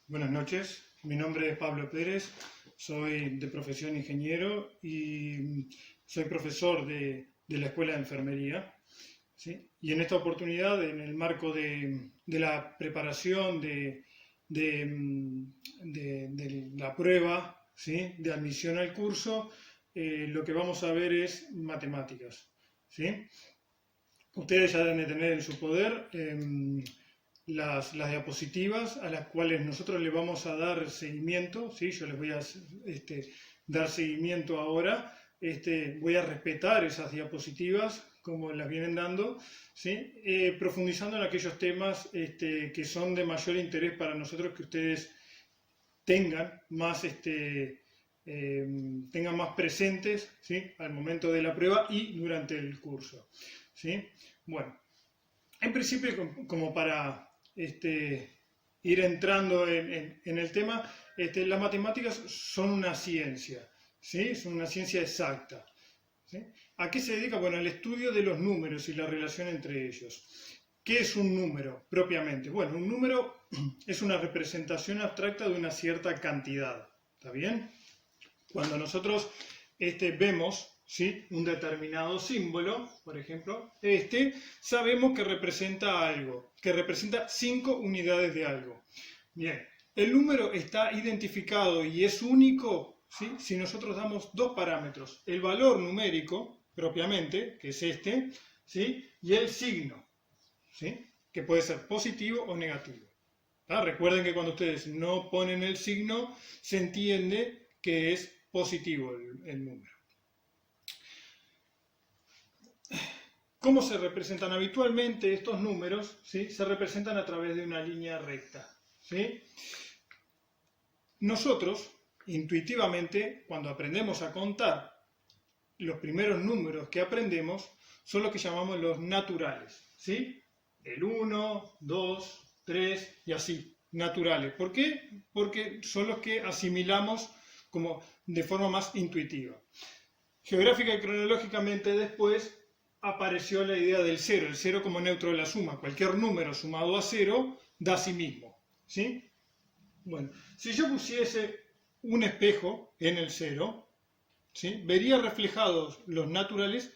Buenas noches, mi nombre es Pablo Pérez, soy de profesión ingeniero y soy profesor de la Escuela de Enfermería, ¿sí? Y en esta oportunidad, en el marco de la preparación de la prueba, ¿sí?, de admisión al curso, lo que vamos a ver es matemáticas, ¿sí? Ustedes ya deben de tener en su poder las diapositivas a las cuales nosotros le vamos a dar seguimiento, ¿sí? Yo les voy a dar seguimiento ahora, voy a respetar esas diapositivas como las vienen dando, ¿sí? Profundizando en aquellos temas que son de mayor interés para nosotros, que ustedes tengan más, tengan más presentes, ¿sí?, al momento de la prueba y durante el curso, ¿sí? Bueno, en principio, como para ir entrando en el tema, las matemáticas son una ciencia, ¿sí? Son una ciencia exacta, ¿sí? ¿A qué se dedica? Bueno, al estudio de los números y la relación entre ellos. ¿Qué es un número propiamente? Bueno, un número es una representación abstracta de una cierta cantidad, ¿está bien? Cuando nosotros vemos, ¿sí?, un determinado símbolo, por ejemplo, sabemos que representa algo, que representa 5 unidades de algo. Bien, el número está identificado y es único, ¿sí?, si nosotros damos dos parámetros, el valor numérico, propiamente, que es ¿sí?, y el signo, ¿sí?, que puede ser positivo o negativo. Recuerden que cuando ustedes no ponen el signo, se entiende que es positivo el número. ¿Cómo se representan habitualmente estos números? ¿Sí? Se representan a través de una línea recta, ¿sí? Nosotros, intuitivamente, cuando aprendemos a contar, los primeros números que aprendemos son los que llamamos los naturales, ¿sí? El 1, 2, 3 y así, naturales. ¿Por qué? Porque son los que asimilamos como de forma más intuitiva. Geográfica y cronológicamente después apareció la idea del cero, el cero como neutro de la suma. Cualquier número sumado a cero da a sí mismo, ¿sí? Bueno, si yo pusiese un espejo en el cero, ¿sí?, vería reflejados los naturales,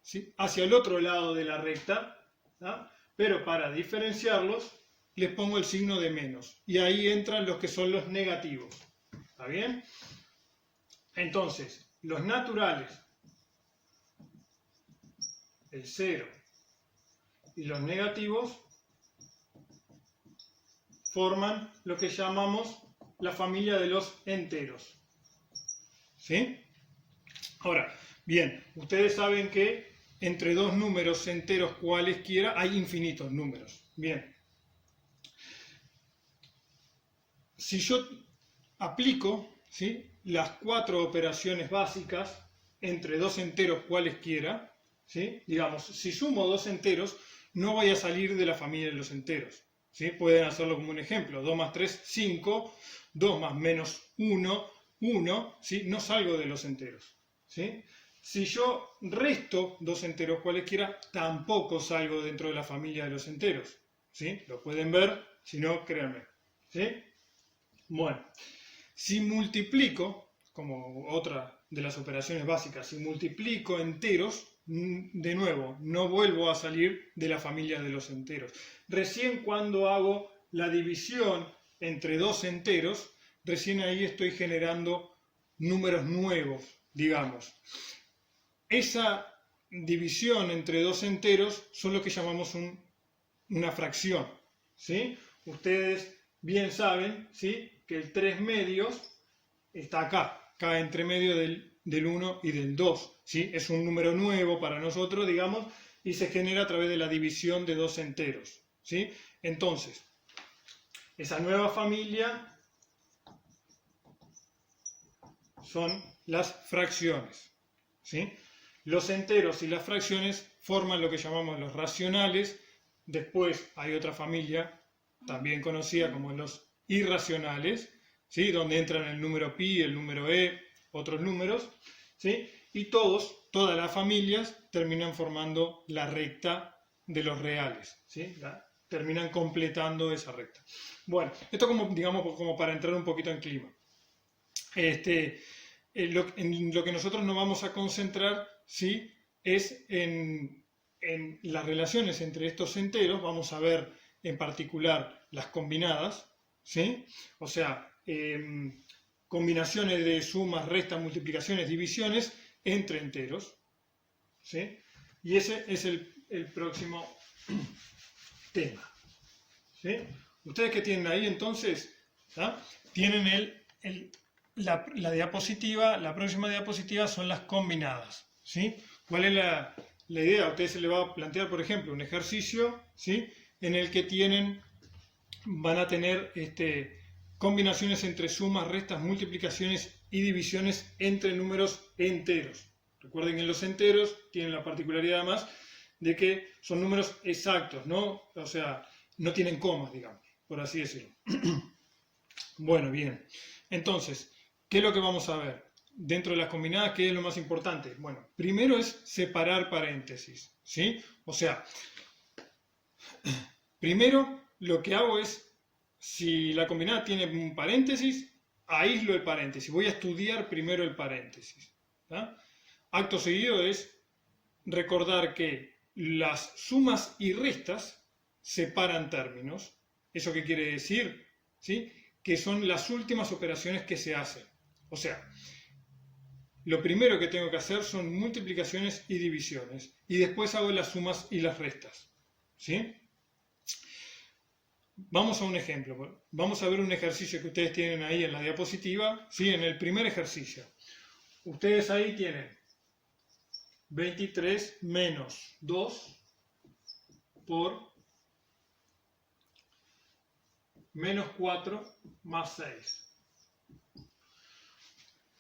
¿sí?, hacia el otro lado de la recta, ¿tá?, pero para diferenciarlos les pongo el signo de menos. Y ahí entran los que son los negativos. ¿Está bien? Entonces, los naturales, el cero y los negativos, forman lo que llamamos la familia de los enteros. ¿Sí? Ahora, bien, ustedes saben que entre dos números enteros cualesquiera hay infinitos números. Bien. Si yo aplico, ¿sí?, las 4 operaciones básicas entre dos enteros cualesquiera, ¿sí?, digamos, si sumo dos enteros, no voy a salir de la familia de los enteros, ¿sí? Pueden hacerlo como un ejemplo: 2 más 3, 5, 2 más menos 1, 1, ¿sí?, no salgo de los enteros, ¿sí? Si yo resto dos enteros cualesquiera, tampoco salgo dentro de la familia de los enteros, ¿sí? Lo pueden ver, si no, créanme, ¿sí? Bueno, si multiplico, como otra de las operaciones básicas, si multiplico enteros, de nuevo, no vuelvo a salir de la familia de los enteros. Recién cuando hago la división entre dos enteros, recién ahí estoy generando números nuevos, digamos. Esa división entre dos enteros son lo que llamamos una fracción, ¿sí? Ustedes bien saben, ¿sí?, que el 3 medios está acá entre medio del 1 y del 2, ¿sí? Es un número nuevo para nosotros, digamos, y se genera a través de la división de dos enteros, ¿sí? Entonces, esa nueva familia son las fracciones, ¿sí? Los enteros y las fracciones forman lo que llamamos los racionales. Después hay otra familia, también conocida como los irracionales, ¿sí?, donde entran el número pi, el número e, otros números, ¿sí?, y todas las familias terminan formando la recta de los reales, ¿sí?, terminan completando esa recta. Bueno, esto como, digamos, como para entrar un poquito en clima. En lo que nosotros nos vamos a concentrar, ¿sí?, es en las relaciones entre estos enteros. Vamos a ver en particular las combinadas, ¿sí? O sea, combinaciones de sumas, restas, multiplicaciones, divisiones entre enteros, ¿sí? Y ese es el próximo tema, ¿sí? Ustedes que tienen ahí entonces, ¿tá?, tienen la diapositiva. La próxima diapositiva son las combinadas, ¿sí? ¿Cuál es la idea? A ustedes se les va a plantear, por ejemplo, un ejercicio, ¿sí?, en el que van a tener combinaciones entre sumas, restas, multiplicaciones y divisiones entre números enteros. Recuerden que en los enteros tienen la particularidad además de que son números exactos, ¿no? O sea, no tienen comas, digamos, por así decirlo. Bueno, bien. Entonces, ¿qué es lo que vamos a ver? Dentro de las combinadas, ¿qué es lo más importante? Bueno, primero es separar paréntesis, ¿sí? O sea, primero lo que hago es, si la combinada tiene un paréntesis, aíslo el paréntesis. Voy a estudiar primero el paréntesis, ¿tá? Acto seguido es recordar que las sumas y restas separan términos. ¿Eso qué quiere decir? ¿Sí? Que son las últimas operaciones que se hacen. O sea, lo primero que tengo que hacer son multiplicaciones y divisiones. Y después hago las sumas y las restas, ¿sí? Vamos a un ejemplo. Vamos a ver un ejercicio que ustedes tienen ahí en la diapositiva, ¿sí? En el primer ejercicio. Ustedes ahí tienen 23 menos 2 por menos 4 más 6.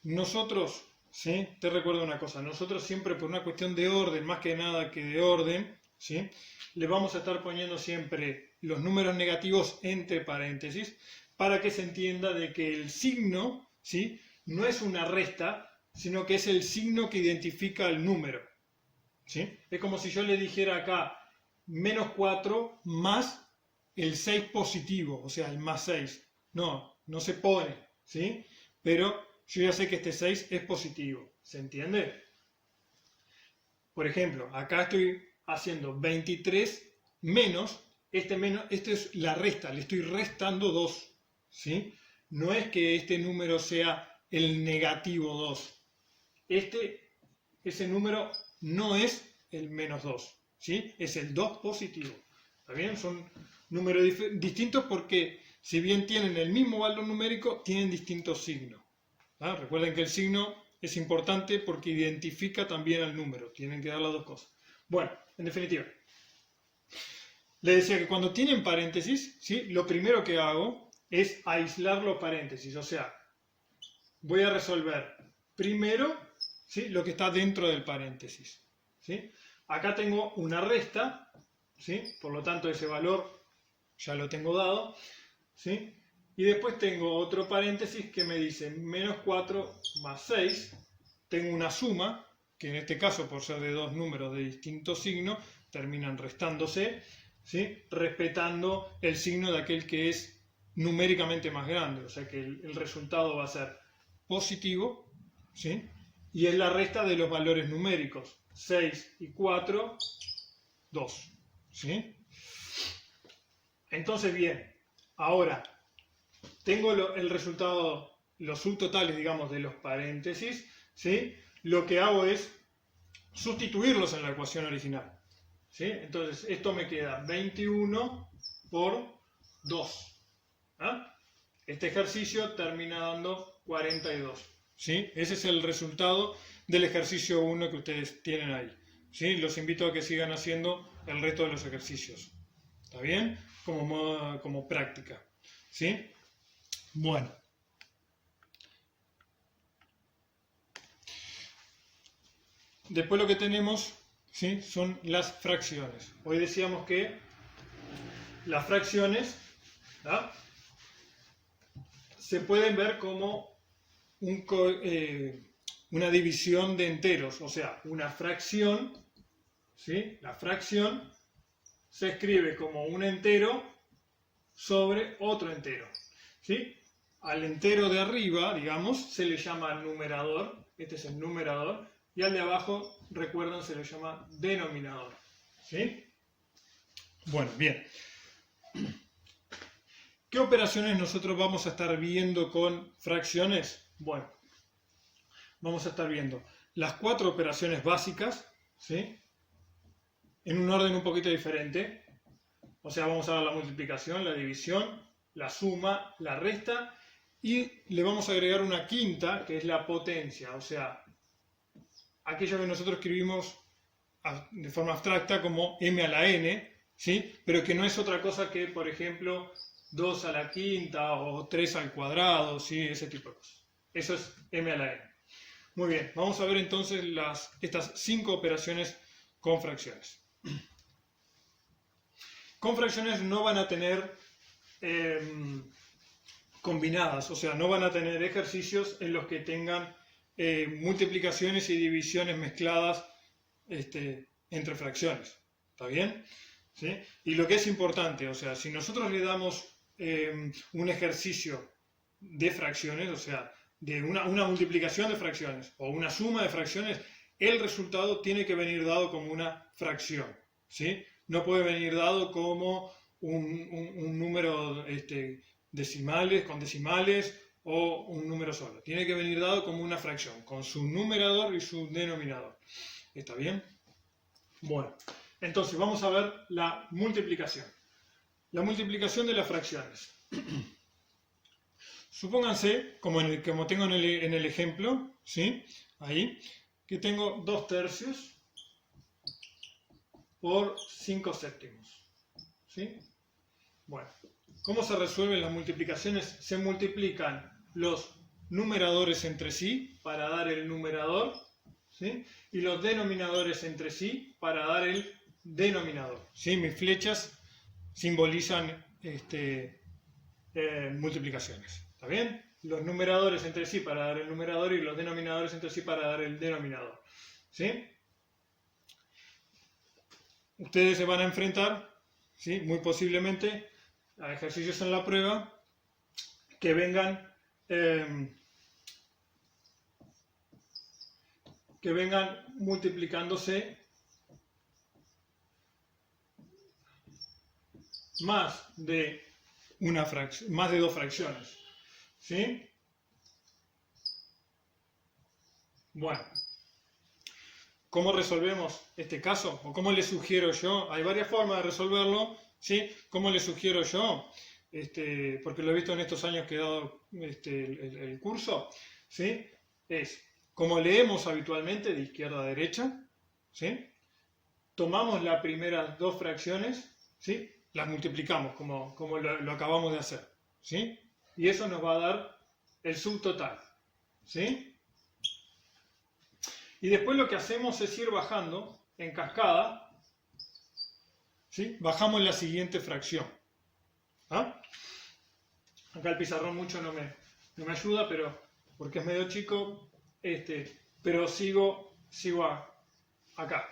Nosotros, ¿sí?, te recuerdo una cosa, nosotros siempre por una cuestión de orden, más que nada que de orden, ¿sí?, le vamos a estar poniendo siempre los números negativos entre paréntesis para que se entienda de que el signo, ¿sí?, no es una resta, sino que es el signo que identifica el número, ¿sí? Es como si yo le dijera acá menos 4 más el 6 positivo, o sea, el más 6. No, no se pone, ¿sí? Pero yo ya sé que este 6 es positivo, ¿se entiende? Por ejemplo, acá estoy haciendo 23 menos, esto es la resta, le estoy restando 2, ¿sí? No es que este número sea el negativo 2. Ese número no es el menos 2, ¿sí? Es el 2 positivo. ¿Está bien? Son números distintos porque, si bien tienen el mismo valor numérico, tienen distintos signos. ¿Ah? Recuerden que el signo es importante porque identifica también al número. Tienen que dar las dos cosas. Bueno, en definitiva, les decía que cuando tienen paréntesis, ¿sí?, lo primero que hago es aislar los paréntesis. O sea, voy a resolver primero, ¿sí?, lo que está dentro del paréntesis, ¿sí? Acá tengo una resta, ¿sí?, por lo tanto ese valor ya lo tengo dado, ¿sí? Y después tengo otro paréntesis que me dice menos 4 más 6. Tengo una suma, que en este caso, por ser de dos números de distinto signo, terminan restándose, ¿sí?, respetando el signo de aquel que es numéricamente más grande. O sea que el resultado va a ser positivo, ¿sí?, y es la resta de los valores numéricos. 6 y 4, 2, ¿sí? Entonces, bien, ahora tengo el resultado, los subtotales, digamos, de los paréntesis, ¿sí? Lo que hago es sustituirlos en la ecuación original, ¿sí? Entonces, esto me queda 21 por 2. ¿Ah? Este ejercicio termina dando 42. ¿Sí? Ese es el resultado del ejercicio 1 que ustedes tienen ahí, ¿sí? Los invito a que sigan haciendo el resto de los ejercicios. ¿Está bien? Como práctica, ¿sí? Bueno. Después lo que tenemos, ¿sí?, son las fracciones. Hoy decíamos que las fracciones, ¿tá?, se pueden ver como una división de enteros, o sea, una fracción, ¿sí?, la fracción se escribe como un entero sobre otro entero, ¿sí? Al entero de arriba, digamos, se le llama numerador, este es el numerador, y al de abajo, recuerdan, se le llama denominador, ¿sí? Bueno, bien. ¿Qué operaciones nosotros vamos a estar viendo con fracciones? Bueno, vamos a estar viendo las 4 operaciones básicas, ¿sí? En un orden un poquito diferente. O sea, vamos a ver la multiplicación, la división, la suma, la resta, y le vamos a agregar una quinta, que es la potencia, o sea, aquello que nosotros escribimos de forma abstracta como m a la n, ¿sí? Pero que no es otra cosa que, por ejemplo, 2 a la quinta o 3 al cuadrado, ¿sí? Ese tipo de cosas. Eso es m a la n. Muy bien, vamos a ver entonces estas 5 operaciones con fracciones. Con fracciones no van a tener combinadas, o sea, no van a tener ejercicios en los que tengan multiplicaciones y divisiones mezcladas entre fracciones. ¿Está bien? ¿Sí? Y lo que es importante, o sea, si nosotros le damos un ejercicio de fracciones, o sea, de una multiplicación de fracciones o una suma de fracciones, el resultado tiene que venir dado como una fracción, ¿sí? No puede venir dado como un número con decimales o un número solo. Tiene que venir dado como una fracción, con su numerador y su denominador. ¿Está bien? Bueno, entonces vamos a ver la multiplicación. La multiplicación de las fracciones. Supónganse, como tengo en el ejemplo, ¿sí? Ahí, que tengo 2/3 por 5/7. ¿Sí? Bueno, ¿cómo se resuelven las multiplicaciones? Se multiplican los numeradores entre sí para dar el numerador, ¿sí? Y los denominadores entre sí para dar el denominador, ¿sí? Mis flechas simbolizan multiplicaciones. ¿Está bien? Los numeradores entre sí para dar el numerador y los denominadores entre sí para dar el denominador. ¿Sí? Ustedes se van a enfrentar, ¿sí? Muy posiblemente, a ejercicios en la prueba que vengan multiplicándose más de 2 fracciones. ¿Sí? Bueno, ¿cómo resolvemos este caso? ¿O cómo le sugiero yo? Hay varias formas de resolverlo, ¿sí? ¿Cómo le sugiero yo? Porque lo he visto en estos años que he dado el curso, ¿sí? Es, como leemos habitualmente, de izquierda a derecha, ¿sí? Tomamos las primeras 2 fracciones, ¿sí? Las multiplicamos, como lo acabamos de hacer, ¿sí? Y eso nos va a dar el subtotal, ¿sí? Y después lo que hacemos es ir bajando en cascada, ¿sí? Bajamos la siguiente fracción. ¿Ah? Acá el pizarrón mucho no me ayuda, pero porque es medio chico, pero sigo acá.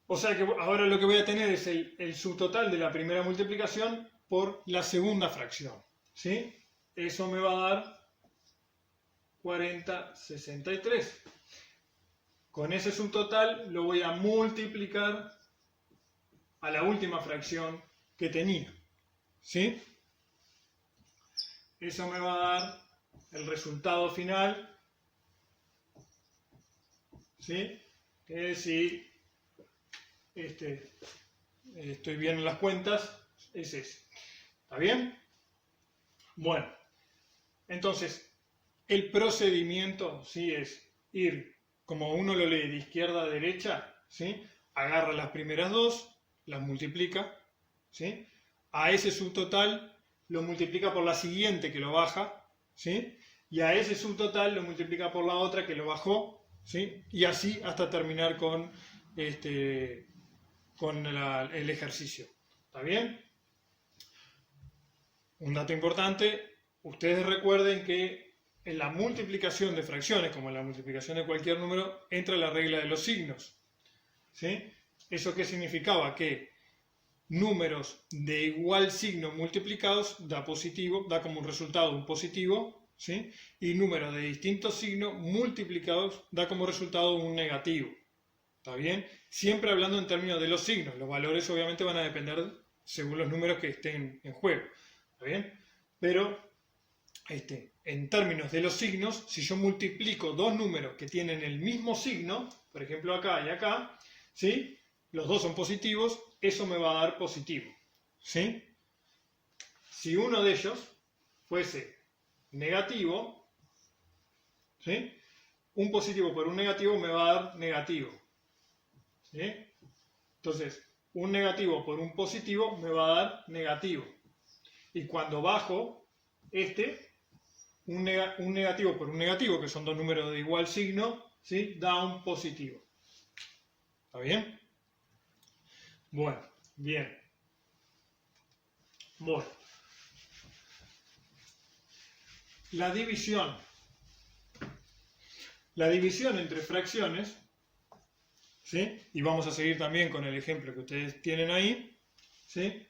O sea que ahora lo que voy a tener es el subtotal de la primera multiplicación por la segunda fracción, ¿sí? Eso me va a dar 40/63. Con ese subtotal lo voy a multiplicar a la última fracción que tenía, ¿sí? Eso me va a dar el resultado final, ¿sí? Que si estoy bien en las cuentas, es ese. ¿Está bien? Bueno, entonces, el procedimiento, ¿sí? Es ir, como uno lo lee de izquierda a derecha, ¿sí? Agarra las primeras 2, las multiplica, ¿sí? A ese subtotal lo multiplica por la siguiente que lo baja, ¿sí? Y a ese subtotal lo multiplica por la otra que lo bajó, ¿sí? Y así hasta terminar con el ejercicio. ¿Está bien? Un dato importante, ustedes recuerden que en la multiplicación de fracciones, como en la multiplicación de cualquier número, entra la regla de los signos, ¿sí? ¿Eso qué significaba? Que números de igual signo multiplicados da positivo, da como un resultado un positivo, ¿sí? Y números de distintos signos multiplicados da como resultado un negativo. ¿Está bien? Siempre hablando en términos de los signos. Los valores obviamente van a depender según los números que estén en juego. ¿Está bien? Pero en términos de los signos, si yo multiplico dos números que tienen el mismo signo, por ejemplo acá y acá, ¿sí? Los dos son positivos, eso me va a dar positivo. ¿Sí? Si uno de ellos fuese negativo, ¿sí? Un positivo por un negativo me va a dar negativo. ¿Sí? Entonces, un negativo por un positivo me va a dar negativo. Y cuando bajo un negativo por un negativo, que son dos números de igual signo, ¿sí? Da un positivo. ¿Está bien? Bueno, bien. Bueno. La división. La división entre fracciones, ¿sí? Y vamos a seguir también con el ejemplo que ustedes tienen ahí, ¿sí?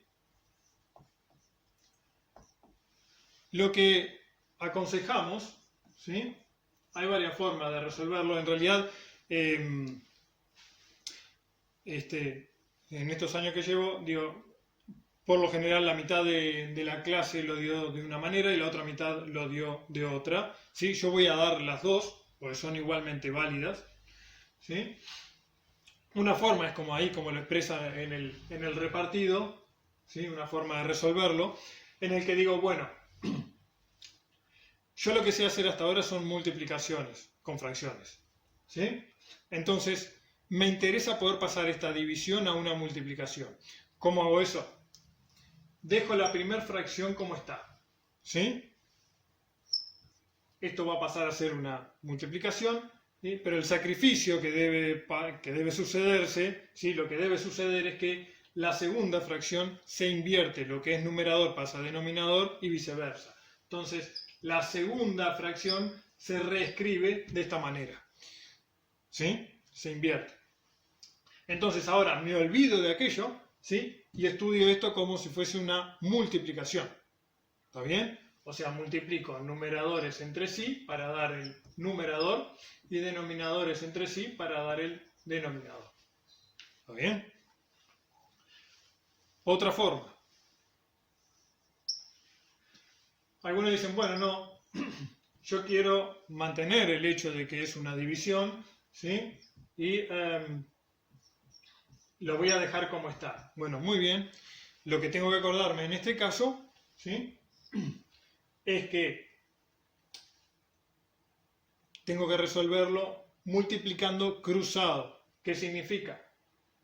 Lo que aconsejamos, ¿sí? Hay varias formas de resolverlo. En realidad, en estos años que llevo, digo, por lo general la mitad de la clase lo dio de una manera y la otra mitad lo dio de otra, ¿sí? Yo voy a dar las dos, porque son igualmente válidas, ¿sí? Una forma es como ahí, como lo expresa en el repartido, ¿sí? Una forma de resolverlo, en el que digo, bueno, yo lo que sé hacer hasta ahora son multiplicaciones con fracciones, ¿sí? Entonces, me interesa poder pasar esta división a una multiplicación. ¿Cómo hago eso? Dejo la primera fracción como está, ¿sí? Esto va a pasar a ser una multiplicación, ¿sí? Pero el sacrificio que debe sucederse, ¿sí? Lo que debe suceder es que la segunda fracción se invierte, lo que es numerador pasa a denominador y viceversa. Entonces, la segunda fracción se reescribe de esta manera, ¿sí? Se invierte. Entonces ahora me olvido de aquello, ¿sí? Y estudio esto como si fuese una multiplicación. ¿Está bien? O sea, multiplico numeradores entre sí para dar el numerador y denominadores entre sí para dar el denominador. ¿Está bien? Otra forma. Algunos dicen, bueno, no, yo quiero mantener el hecho de que es una división, ¿sí? Y lo voy a dejar como está. Bueno, muy bien. Lo que tengo que acordarme en este caso, ¿sí? Es que tengo que resolverlo multiplicando cruzado. ¿Qué significa?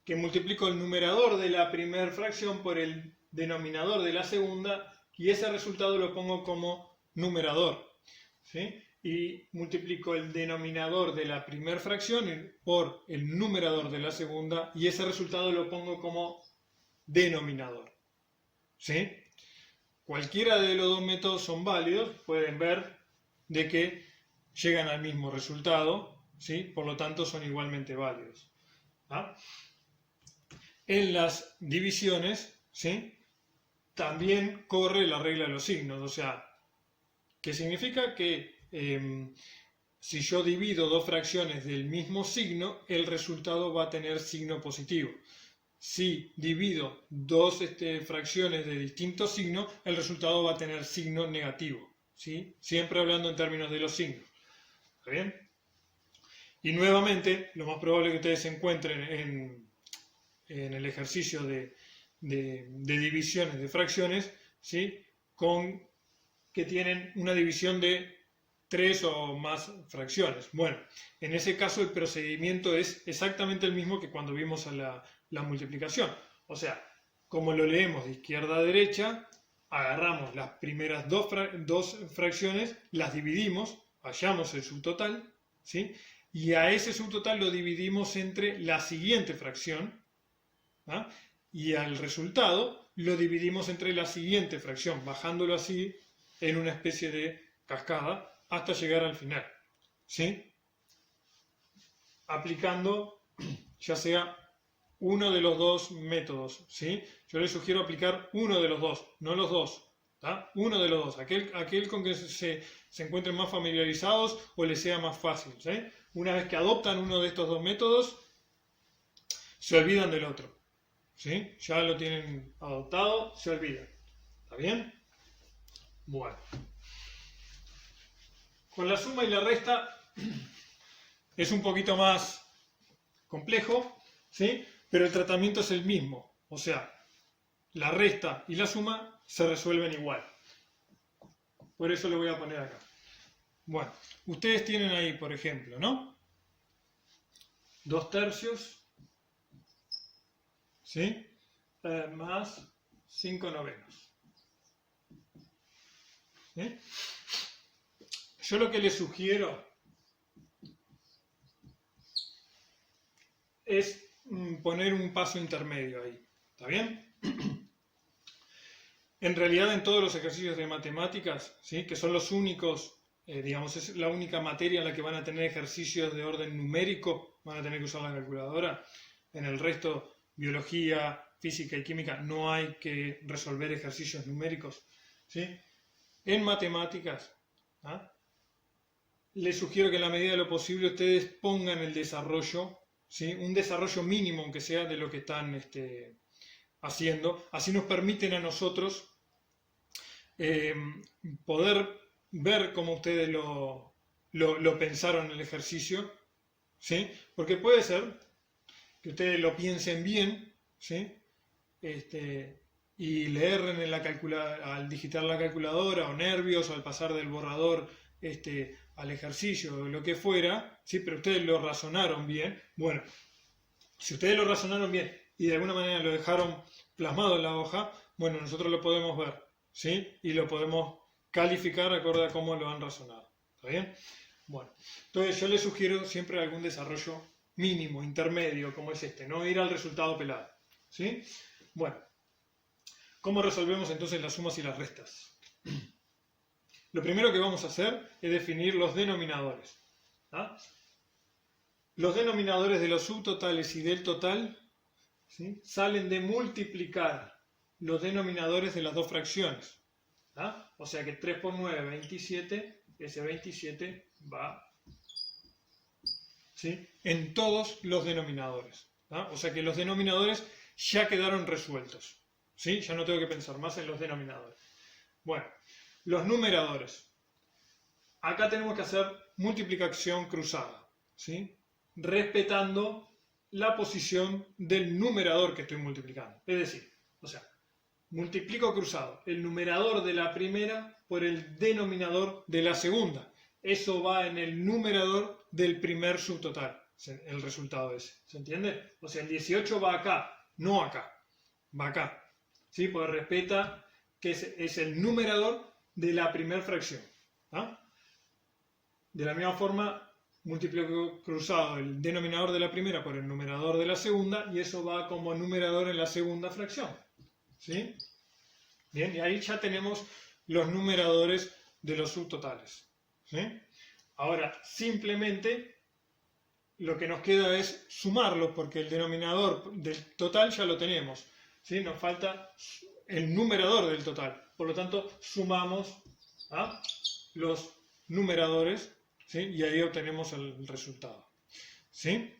Que multiplico el numerador de la primera fracción por el denominador de la segunda y ese resultado lo pongo como numerador, ¿sí? Y multiplico el denominador de la primera fracción por el numerador de la segunda y ese resultado lo pongo como denominador, ¿sí? Cualquiera de los dos métodos son válidos, pueden ver de que llegan al mismo resultado, ¿sí? Por lo tanto son igualmente válidos. ¿Ah? En las divisiones, ¿sí? También corre la regla de los signos, o sea, ¿qué significa? Que si yo divido dos fracciones del mismo signo, el resultado va a tener signo positivo. Si divido dos fracciones de distintos signos, el resultado va a tener signo negativo, ¿sí? Siempre hablando en términos de los signos. ¿Está bien? Y nuevamente, lo más probable que ustedes se encuentren en el ejercicio de divisiones de fracciones, ¿sí? Que tienen una división de 3 o más fracciones. Bueno, en ese caso el procedimiento es exactamente el mismo que cuando vimos a la multiplicación. O sea, como lo leemos de izquierda a derecha, agarramos las primeras dos fracciones, las dividimos, hallamos el subtotal, ¿sí? Y a ese subtotal lo dividimos entre la siguiente fracción, ¿ah? Y al resultado lo dividimos entre la siguiente fracción, bajándolo así en una especie de cascada hasta llegar al final, ¿sí? Aplicando ya sea uno de los dos métodos, ¿sí? Yo les sugiero aplicar uno de los dos, no los dos, ¿tá? Uno de los dos, aquel con que se encuentren más familiarizados o les sea más fácil, ¿sí? Una vez que adoptan uno de estos dos métodos, se olvidan del otro, ¿sí? Ya lo tienen adoptado, se olvidan. ¿Está bien? Bueno. Con la suma y la resta es un poquito más complejo, ¿sí? Pero el tratamiento es el mismo. O sea, la resta y la suma se resuelven igual. Por eso lo voy a poner acá. Bueno, ustedes tienen ahí, por ejemplo, ¿no? 2/3, ¿sí? Más 5/9. ¿Sí? Yo lo que les sugiero es poner un paso intermedio ahí. ¿Está bien? En realidad, en todos los ejercicios de matemáticas, ¿sí? Que son los únicos, digamos, es la única materia en la que van a tener ejercicios de orden numérico, van a tener que usar la calculadora. En el resto, biología, física y química, no hay que resolver ejercicios numéricos, ¿sí? En matemáticas, ¿ah? Les sugiero que en la medida de lo posible ustedes pongan el desarrollo, ¿sí? Un desarrollo mínimo, aunque sea de lo que están haciendo. Así nos permiten a nosotros poder ver cómo ustedes lo pensaron en el ejercicio, ¿sí? Porque puede ser que ustedes lo piensen bien, ¿sí? Y le erren en al digitar la calculadora, o nervios, o al pasar del borrador al ejercicio, o lo que fuera, ¿sí? Pero ustedes lo razonaron bien. Bueno, si ustedes lo razonaron bien y de alguna manera lo dejaron plasmado en la hoja, bueno, nosotros lo podemos ver, ¿sí? Y lo podemos calificar acorde a cómo lo han razonado. ¿Está bien? Bueno, entonces yo les sugiero siempre algún desarrollo mínimo, intermedio, como es no ir al resultado pelado, ¿sí? Bueno, ¿cómo resolvemos entonces las sumas y las restas? Lo primero que vamos a hacer es definir los denominadores. ¿Ah? Los denominadores de los subtotales y del total, ¿sí? Salen de multiplicar los denominadores de las dos fracciones. ¿Ah? O sea que 3 por 9, 27, ese 27 va, ¿sí? En todos los denominadores. ¿Ah? O sea que los denominadores ya quedaron resueltos, ¿sí? Ya no tengo que pensar más en los denominadores. Bueno, los numeradores. Acá tenemos que hacer multiplicación cruzada, ¿sí? Respetando la posición del numerador que estoy multiplicando. Es decir, o sea, multiplico cruzado el numerador de la primera por el denominador de la segunda. Eso va en el numerador del primer subtotal, el resultado ese. ¿Se entiende? O sea, el 18 va acá, no acá. Va acá. ¿Sí? Porque respeta que es el numerador de la primera fracción. ¿Ah? De la misma forma, multiplico cruzado el denominador de la primera por el numerador de la segunda y eso va como numerador en la segunda fracción. ¿Sí? Bien, y ahí ya tenemos los numeradores de los subtotales. ¿Sí? Ahora, simplemente lo que nos queda es sumarlos porque el denominador del total ya lo tenemos. ¿Sí? Nos falta el numerador del total. Por lo tanto, sumamos los numeradores, ¿sí? Y ahí obtenemos el resultado. ¿Sí?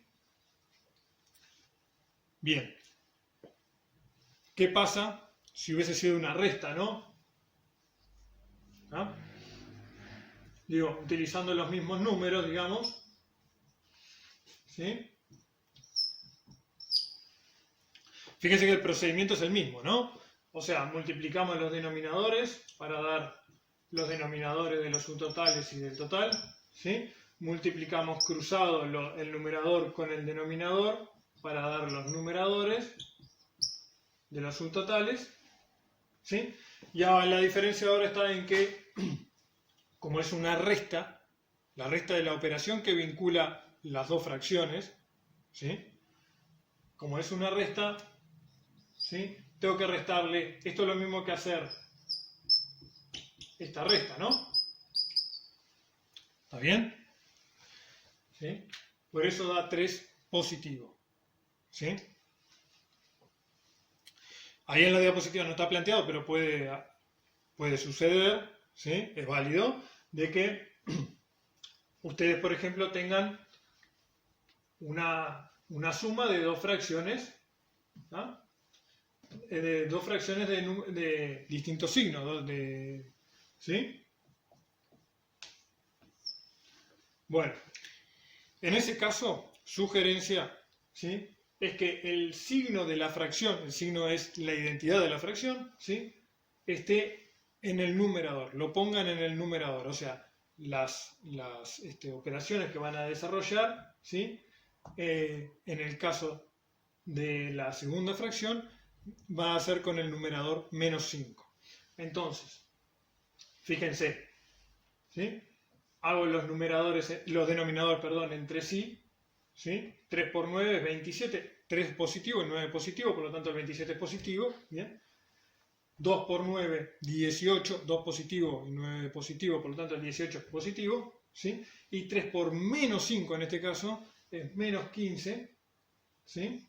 Bien. ¿Qué pasa si hubiese sido una resta, no? ¿Ah? Digo, utilizando los mismos números, digamos. ¿Sí? Fíjense que el procedimiento es el mismo, ¿no? O sea, multiplicamos los denominadores para dar los denominadores de los subtotales y del total, ¿sí? Multiplicamos cruzado el numerador con el denominador para dar los numeradores de los subtotales, ¿sí? Y ahora la diferencia ahora está en que, como es una resta, la resta de la operación que vincula las dos fracciones, ¿sí? Como es una resta, ¿sí? Tengo que restarle, esto es lo mismo que hacer esta resta, ¿no? ¿Está bien? ¿Sí? Por eso da 3 positivo, ¿sí? Ahí en la diapositiva no está planteado, pero puede suceder, ¿sí? Es válido, de que ustedes, por ejemplo, tengan una suma de dos fracciones, ¿ah? De dos fracciones de distintos signos, ¿sí? Bueno, en ese caso, sugerencia, ¿sí? Es que el signo de la fracción, el signo es la identidad de la fracción, ¿sí? Esté en el numerador, lo pongan en el numerador, o sea, las operaciones que van a desarrollar, ¿sí? En el caso de la segunda fracción, va a ser con el numerador menos 5. Entonces, fíjense, ¿sí? Hago los denominadores, perdón, entre sí, ¿sí? 3 por 9 es 27, 3 es positivo, el 9 es positivo, por lo tanto el 27 es positivo, ¿bien? 2 por 9, 18, 2 positivo y 9 positivo, por lo tanto el 18 es positivo, ¿sí? Y 3 por menos 5 en este caso es menos 15, ¿sí?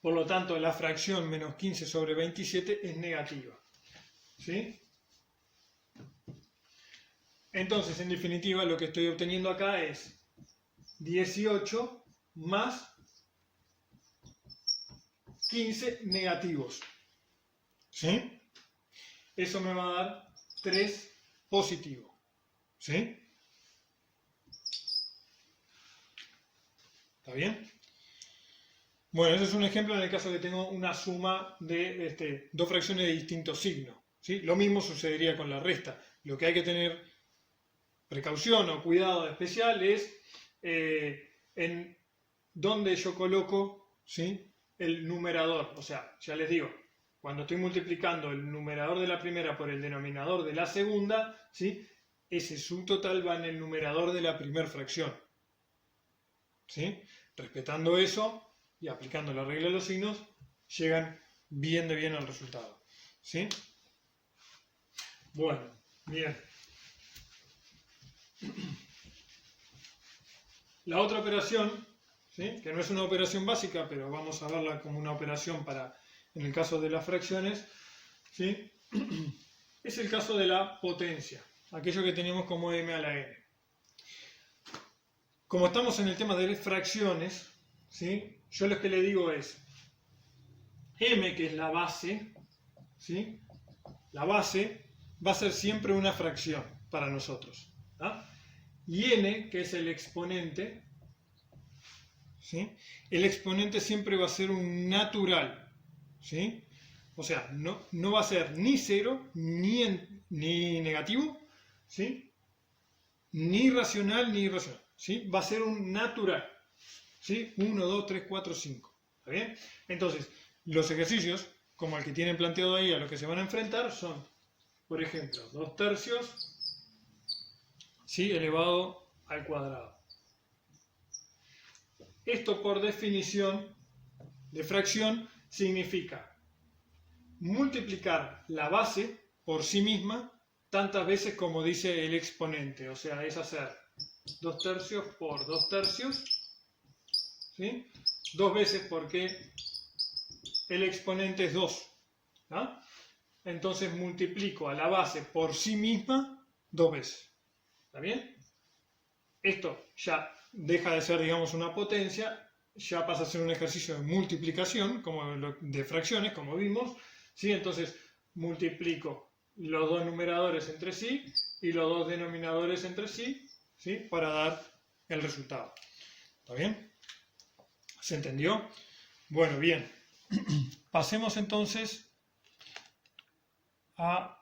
Por lo tanto, la fracción menos 15 sobre 27 es negativa, ¿sí? Entonces, en definitiva, lo que estoy obteniendo acá es 18 más 15 negativos, ¿sí? Eso me va a dar 3 positivo, ¿sí? ¿Está bien? Bueno, ese es un ejemplo en el caso que tengo una suma de dos fracciones de distintos signos, ¿sí? Lo mismo sucedería con la resta. Lo que hay que tener precaución o cuidado especial es en dónde yo coloco, ¿sí? El numerador. O sea, ya les digo, cuando estoy multiplicando el numerador de la primera por el denominador de la segunda, ¿sí? Ese subtotal va en el numerador de la primera fracción, ¿sí? Respetando eso y aplicando la regla de los signos, llegan bien al resultado, ¿sí? Bueno, bien. La otra operación, ¿sí? Que no es una operación básica, pero vamos a verla como una operación en el caso de las fracciones, ¿sí? Es el caso de la potencia, aquello que tenemos como m a la n. Como estamos en el tema de fracciones, ¿sí? Yo lo que le digo es m, que es la base, ¿sí? La base va a ser siempre una fracción para nosotros, ¿ah? Y n, que es el exponente, ¿sí? El exponente siempre va a ser un natural, ¿sí? O sea, no va a ser ni cero, ni negativo, ¿sí? Ni racional, ni irracional, ¿sí? Va a ser un natural, ¿sí? 1, 2, 3, 4, 5, ¿está bien? Entonces, los ejercicios, como el que tienen planteado ahí, a los que se van a enfrentar, son, por ejemplo, 2 tercios, ¿sí? Elevado al cuadrado. Esto, por definición de fracción, significa multiplicar la base por sí misma tantas veces como dice el exponente. O sea, es hacer 2 tercios por 2 tercios, ¿sí? 2 veces porque el exponente es 2, ¿no? Entonces multiplico a la base por sí misma 2 veces. ¿Está bien? Esto ya deja de ser, digamos, una potencia, ya pasa a ser un ejercicio de multiplicación, como de fracciones, como vimos, ¿sí? Entonces multiplico los dos numeradores entre sí y los dos denominadores entre sí, ¿sí? Para dar el resultado. ¿Está bien? ¿Se entendió? Bueno, bien. Pasemos entonces a...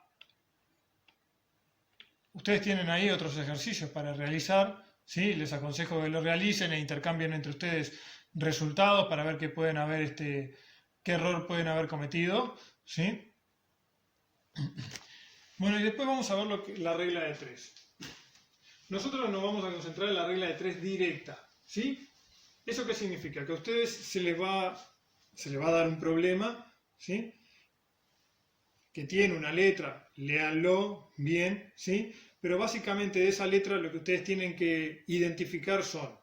Ustedes tienen ahí otros ejercicios para realizar, ¿sí? Les aconsejo que lo realicen e intercambien entre ustedes resultados para ver qué pueden haber, qué error pueden haber cometido, ¿sí? Bueno, y después vamos a ver la regla de 3. Nosotros nos vamos a concentrar en la regla de 3 directa, ¿sí? ¿Eso qué significa? Que a ustedes se les va a dar un problema, ¿sí? Que tiene una letra, léanlo bien, ¿sí? Pero básicamente de esa letra lo que ustedes tienen que identificar son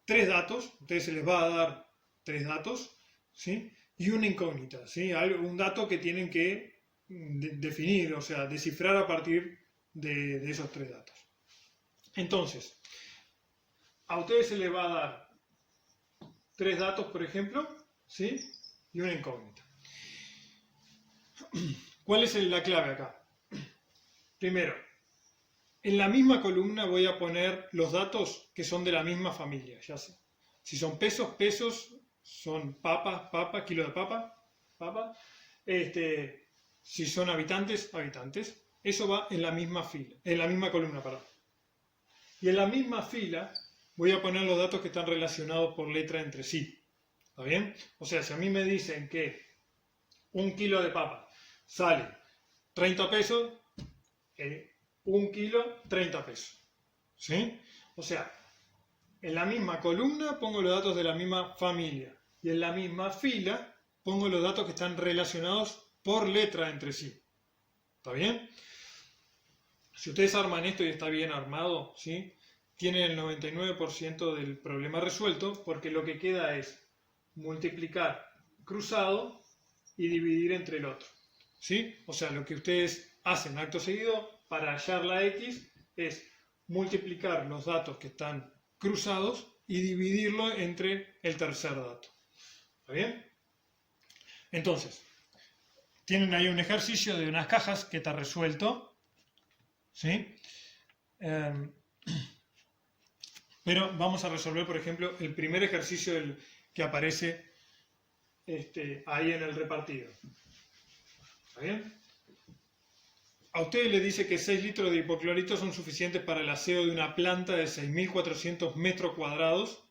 3 datos, a ustedes se les va a dar 3 datos, ¿sí? y una incógnita, ¿sí? Un dato que tienen que definir, o sea, descifrar a partir de esos tres datos. Entonces, a ustedes se les va a dar tres datos, por ejemplo, ¿sí? Y una incógnita. ¿Cuál es la clave acá? Primero, en la misma columna voy a poner los datos que son de la misma familia, ya sé. Si son pesos, pesos, son papas, papa, kilo de papa, papa. Si son habitantes, habitantes. Eso va en la misma fila, en la misma columna, perdón. Y en la misma fila voy a poner los datos que están relacionados por letra entre sí. ¿Está bien? O sea, si a mí me dicen que un kilo de papa sale 30 pesos, 1 kilo, 30 pesos. ¿Sí? O sea, en la misma columna pongo los datos de la misma familia y en la misma fila pongo los datos que están relacionados por letra entre sí. ¿Está bien? Si ustedes arman esto y está bien armado, ¿sí? Tienen el 99% del problema resuelto, porque lo que queda es multiplicar cruzado y dividir entre el otro. ¿Sí? O sea, lo que ustedes hacen acto seguido para hallar la X es multiplicar los datos que están cruzados y dividirlo entre el tercer dato. ¿Está bien? Entonces, tienen ahí un ejercicio de unas cajas que está resuelto. ¿Sí? Pero vamos a resolver, por ejemplo, el primer ejercicio que aparece ahí en el repartido. ¿Está bien? A ustedes les dice que 6 litros de hipoclorito son suficientes para el aseo de una planta de 6.400 metros cuadrados.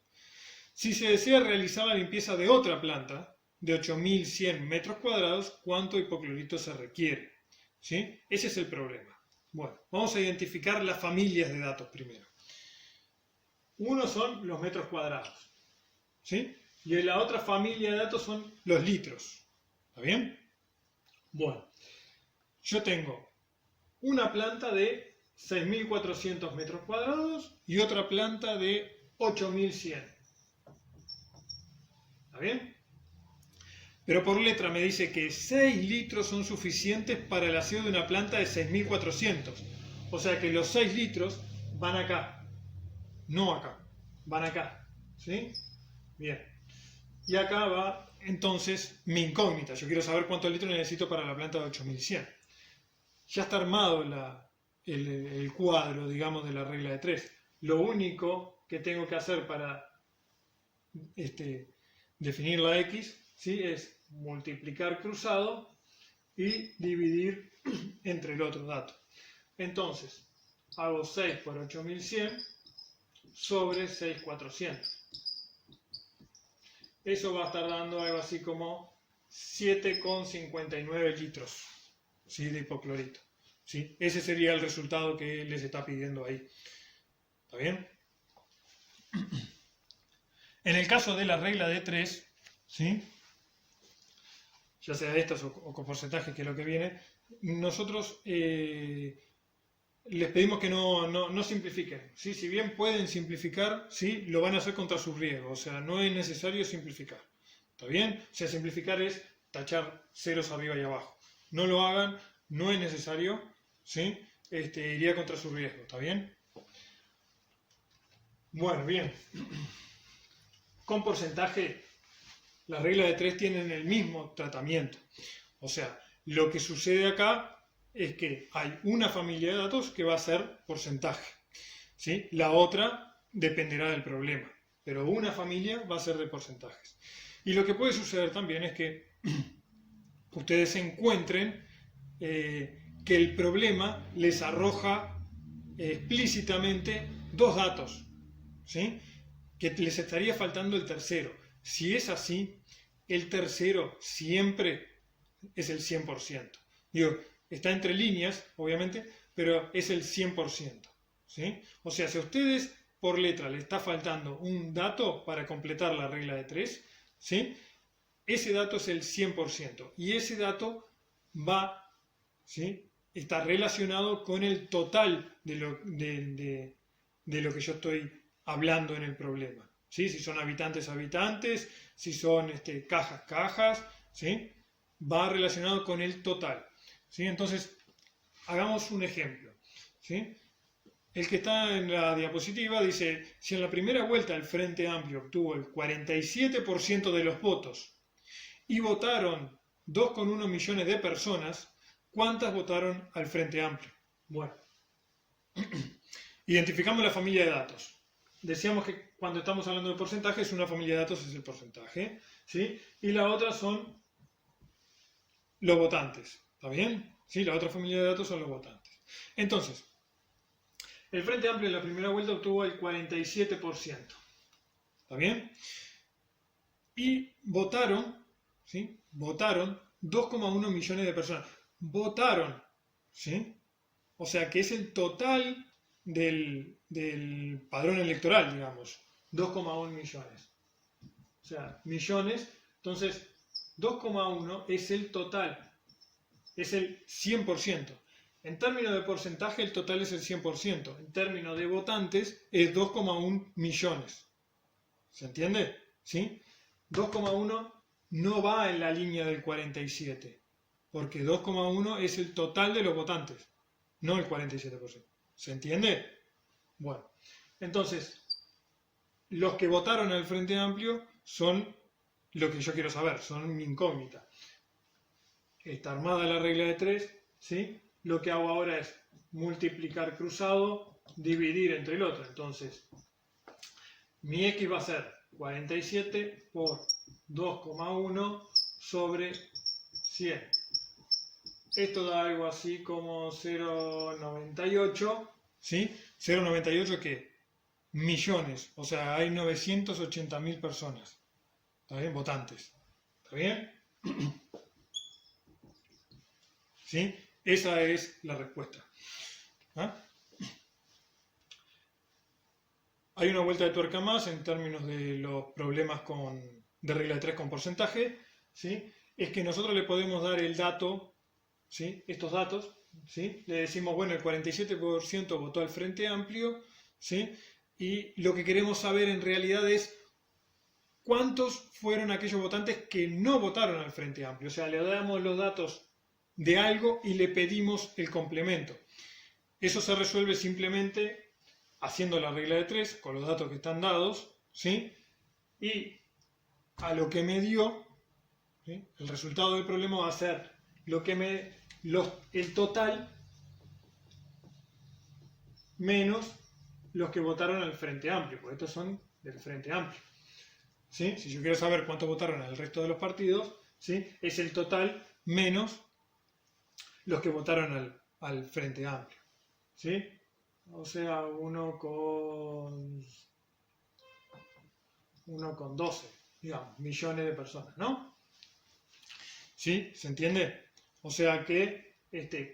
Si se desea realizar la limpieza de otra planta de 8.100 metros cuadrados, ¿cuánto hipoclorito se requiere? ¿Sí? Ese es el problema. Bueno, vamos a identificar las familias de datos primero. Uno son los metros cuadrados, ¿sí? Y la otra familia de datos son los litros. ¿Está bien? Bueno, yo tengo una planta de 6.400 metros cuadrados y otra planta de 8.100. ¿Está bien? Pero por letra me dice que 6 litros son suficientes para el aseo de una planta de 6.400. O sea que los 6 litros van acá, no acá, van acá. ¿Sí? Bien. Y acá va entonces mi incógnita. Yo quiero saber cuántos litros necesito para la planta de 8.100. Ya está armado el cuadro, digamos, de la regla de 3. Lo único que tengo que hacer para definir la X, ¿sí? Es multiplicar cruzado y dividir entre el otro dato. Entonces, hago 6 por 8.100 sobre 6.400. Eso va a estar dando algo así como 7,59 litros, ¿sí? De hipoclorito. ¿Sí? Ese sería el resultado que les está pidiendo ahí. ¿Está bien? En el caso de la regla de 3, ¿sí? Ya sea estas o con porcentajes, que es lo que viene, nosotros les pedimos que no simplifiquen. ¿Sí? Si bien pueden simplificar, ¿sí? Lo van a hacer contra su riesgo. O sea, no es necesario simplificar. ¿Está bien? O sea, simplificar es tachar ceros arriba y abajo. No lo hagan, no es necesario. ¿Sí? Iría contra su riesgo. ¿Está bien? Bueno, bien. Con porcentaje, las reglas de 3 tienen el mismo tratamiento. O sea, lo que sucede acá es que hay una familia de datos que va a ser porcentaje, ¿sí? La otra dependerá del problema, pero una familia va a ser de porcentajes. Y lo que puede suceder también es que ustedes encuentren que el problema les arroja explícitamente dos datos, ¿sí? Que les estaría faltando el tercero. Si es así, el tercero siempre es el 100%. Digo, está entre líneas, obviamente, pero es el 100%. ¿Sí? O sea, si a ustedes por letra le está faltando un dato para completar la regla de 3, ¿sí? Ese dato es el 100%. Y ese dato va, ¿sí? Está relacionado con el total de lo que yo estoy hablando en el problema. ¿Sí? Si son habitantes, habitantes, si son cajas, cajas, ¿sí? Va relacionado con el total, ¿sí? Entonces, hagamos un ejemplo, ¿sí? El que está en la diapositiva dice, si en la primera vuelta el Frente Amplio obtuvo el 47% de los votos y votaron 2,1 millones de personas, ¿cuántas votaron al Frente Amplio? Bueno, identificamos la familia de datos. Decíamos que cuando estamos hablando de porcentajes, una familia de datos es el porcentaje, ¿sí? Y la otra son los votantes, ¿está bien? ¿Sí? La otra familia de datos son los votantes. Entonces, el Frente Amplio en la primera vuelta obtuvo el 47%, ¿está bien? Y votaron, ¿sí? Votaron 2,1 millones de personas. Votaron, ¿sí? O sea que es el total del padrón electoral, digamos, 2,1 millones. O sea, millones, entonces 2,1 es el total, es el 100%. En términos de porcentaje, el total es el 100%. En términos de votantes, es 2,1 millones. ¿Se entiende? ¿Sí? 2,1 no va en la línea del 47, porque 2,1 es el total de los votantes, no el 47%. ¿Se entiende? Bueno, entonces, los que votaron al Frente Amplio son lo que yo quiero saber, son mi incógnita. Está armada la regla de 3, ¿sí? Lo que hago ahora es multiplicar cruzado, dividir entre el otro. Entonces, mi X va a ser 47 por 2,1 sobre 100. Esto da algo así como 0,98, ¿sí? 0,98 ¿qué? Millones, o sea, hay 980.000 personas, ¿está bien? Votantes, ¿está bien? ¿Sí? Esa es la respuesta. ¿Ah? Hay una vuelta de tuerca más en términos de los problemas de regla de 3 con porcentaje, ¿sí? Es que nosotros le podemos dar el dato, ¿sí? Estos datos, ¿sí? Le decimos, bueno, el 47% votó al Frente Amplio, ¿sí? Y lo que queremos saber en realidad es cuántos fueron aquellos votantes que no votaron al Frente Amplio. O sea, le damos los datos de algo y le pedimos el complemento. Eso se resuelve simplemente haciendo la regla de 3 con los datos que están dados, ¿sí? Y a lo que me dio, ¿sí? El resultado del problema va a ser el total menos los que votaron al Frente Amplio, porque estos son del Frente Amplio, ¿sí? Si yo quiero saber cuántos votaron al resto de los partidos, ¿sí? Es el total menos los que votaron al Frente Amplio, ¿sí? O sea, uno con 12, digamos, millones de personas, ¿no? ¿Sí? ¿Se entiende? O sea que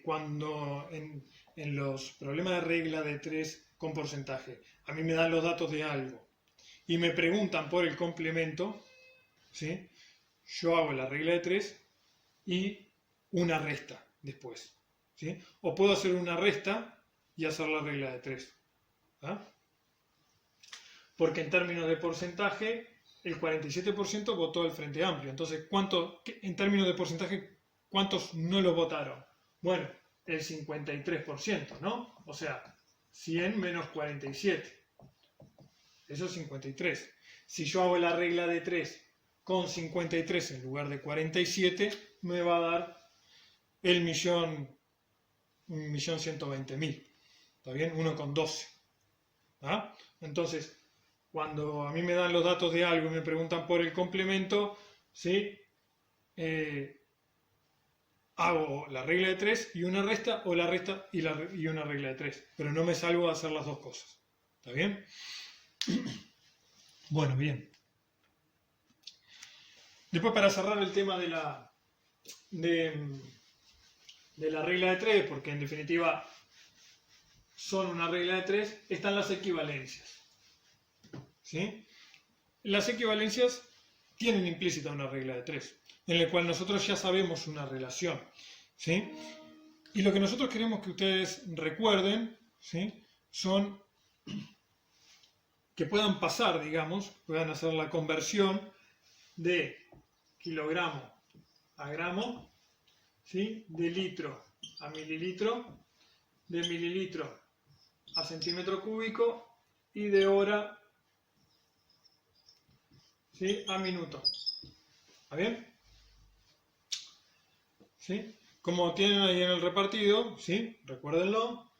cuando en los problemas de regla de 3 con porcentaje, a mí me dan los datos de algo y me preguntan por el complemento, ¿sí? Yo hago la regla de 3 y una resta después, ¿sí? O puedo hacer una resta y hacer la regla de 3. ¿Ah? Porque en términos de porcentaje, el 47% votó al Frente Amplio. Entonces, en términos de porcentaje, ¿cuántos no lo votaron? Bueno, el 53%, ¿no? O sea, 100 menos 47. Eso es 53. Si yo hago la regla de 3 con 53 en lugar de 47, me va a dar el 1.120.000. ¿Está bien? 1 con 12. ¿Ah? Entonces, cuando a mí me dan los datos de algo y me preguntan por el complemento, ¿sí? Hago la regla de 3 y una resta, o la resta y una regla de 3. Pero no me salgo a hacer las dos cosas. ¿Está bien? Bueno, bien. Después, para cerrar el tema de la regla de 3, porque en definitiva son una regla de 3, están las equivalencias. ¿Sí? Las equivalencias tienen implícita una regla de 3, en la cual nosotros ya sabemos una relación. ¿Sí? Y lo que nosotros queremos que ustedes recuerden, ¿sí? Son que puedan pasar, digamos, puedan hacer la conversión de kilogramo a gramo, ¿sí? De litro a mililitro, de mililitro a centímetro cúbico y de hora, ¿sí? A minuto. ¿Está bien? ¿Sí? Como tienen ahí en el repartido, ¿sí? Recuérdenlo,